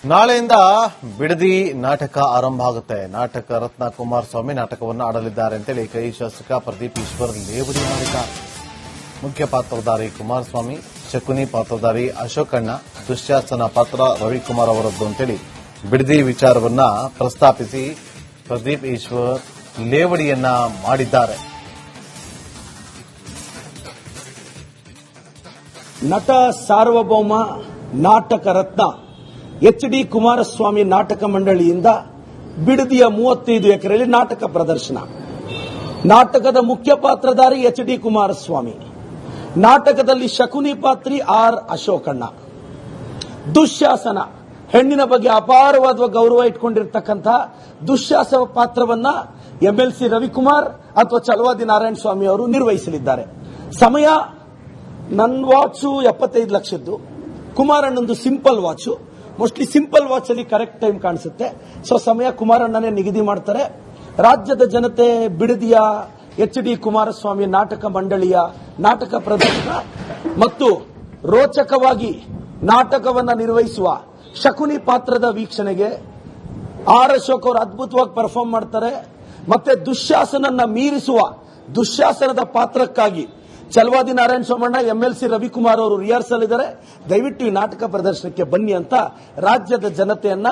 ನಾಳೆಯಿಂದ ಬಿಡದಿ ನಾಟಕ ಆರಂಭ ಆಗುತ್ತೆ. ನಾಟಕ ರತ್ನ ಕುಮಾರಸ್ವಾಮಿ ನಾಟಕವನ್ನು ಆಡಲಿದ್ದಾರೆ ಅಂತೇಳಿ ಕೈ ಶಾಸಕ ಪ್ರದೀಪ್ ಈಶ್ವರ್ ಲೇವಡಿ ಮಾಡಿದ್ದಾರೆ. ಮುಖ್ಯ ಪಾತ್ರಧಾರಿ ಕುಮಾರಸ್ವಾಮಿ, ಶಕುನಿ ಪಾತ್ರಧಾರಿ ಅಶೋಕಣ್ಣ, ದುಶ್ಯಾಸನ ಪಾತ್ರ ರವಿಕುಮಾರ್ ಅವರದ್ದು ಅಂತೇಳಿ ಬಿಡದಿ ವಿಚಾರವನ್ನ ಪ್ರಸ್ತಾಪಿಸಿ ಪ್ರದೀಪ್ ಈಶ್ವರ್ ಲೇವಡಿಯನ್ನ ಮಾಡಿದ್ದಾರೆ. ನಟ ಸಾರ್ವಭೌಮ ನಾಟಕ ರತ್ನ ಎಚ್.ಡಿ. ಕುಮಾರಸ್ವಾಮಿ ನಾಟಕ ಮಂಡಳಿಯಿಂದ ಬಿಡದಿಯ 35 ಎಕರೆಯಲ್ಲಿ ನಾಟಕ ಪ್ರದರ್ಶನ. ನಾಟಕದ ಮುಖ್ಯ ಪಾತ್ರಧಾರಿ ಎಚ್.ಡಿ. ಕುಮಾರಸ್ವಾಮಿ, ನಾಟಕದಲ್ಲಿ ಶಕುನಿ ಪಾತ್ರಿ ಆರ್ ಅಶೋಕಣ್ಣ, ದುಶ್ಯಾಸನ ಹೆಣ್ಣಿನ ಬಗ್ಗೆ ಅಪಾರವಾದ ಗೌರವ ಇಟ್ಕೊಂಡಿರ್ತಕ್ಕಂಥ ದುಶ್ಯಾಸನ ಪಾತ್ರವನ್ನ ಎಂಎಲ್ಸಿ ರವಿಕುಮಾರ್ ಅಥವಾ ಚಲವಾದಿ ನಾರಾಯಣ ಸ್ವಾಮಿ ಅವರು ನಿರ್ವಹಿಸಲಿದ್ದಾರೆ. ಸಮಯ ನನ್ನ ವಾಚು 75 ಲಕ್ಷದ್ದು, ಕುಮಾರಣ್ಣಂದು simple watch. Mostly simple watch ಅಲ್ಲಿ ಕರೆಕ್ಟ್ ಟೈಮ್ ಕಾಣಿಸುತ್ತೆ. ಸೊ ಸಮಯ ಕುಮಾರಣ್ಣನೇ ನಿಗದಿ ಮಾಡ್ತಾರೆ. ರಾಜ್ಯದ ಜನತೆ ಬಿಡದಿಯ ಎಚ್.ಡಿ. ಕುಮಾರಸ್ವಾಮಿ ನಾಟಕ ಮಂಡಳಿಯ ನಾಟಕ ಪ್ರದರ್ಶನ ಮತ್ತು ರೋಚಕವಾಗಿ ನಾಟಕವನ್ನು ನಿರ್ವಹಿಸುವ ಶಕುನಿ ಪಾತ್ರದ ವೀಕ್ಷಣೆಗೆ ಆರ್ ಅಶೋಕ್ ಅವರು ಅದ್ಭುತವಾಗಿ ಪರ್ಫಾರ್ಮ್ ಮಾಡ್ತಾರೆ. ಮತ್ತೆ ದುಶ್ಯಾಸನನ್ನ ಮೀರಿಸುವ ದುಶ್ಯಾಸನದ ಪಾತ್ರಕ್ಕಾಗಿ ಚಲವಾದಿ ನಾರಾಯಣ ಸ್ವಾಮಣ್ಣ, ಎಂಎಲ್ಸಿ ರವಿಕುಮಾರ್ ಅವರು ರಿಹರ್ಸಲ್ ಇದ್ದಾರೆ. ದಯವಿಟ್ಟು ಈ ನಾಟಕ ಪ್ರದರ್ಶನಕ್ಕೆ ಬನ್ನಿ ಅಂತ ರಾಜ್ಯದ ಜನತೆಯನ್ನ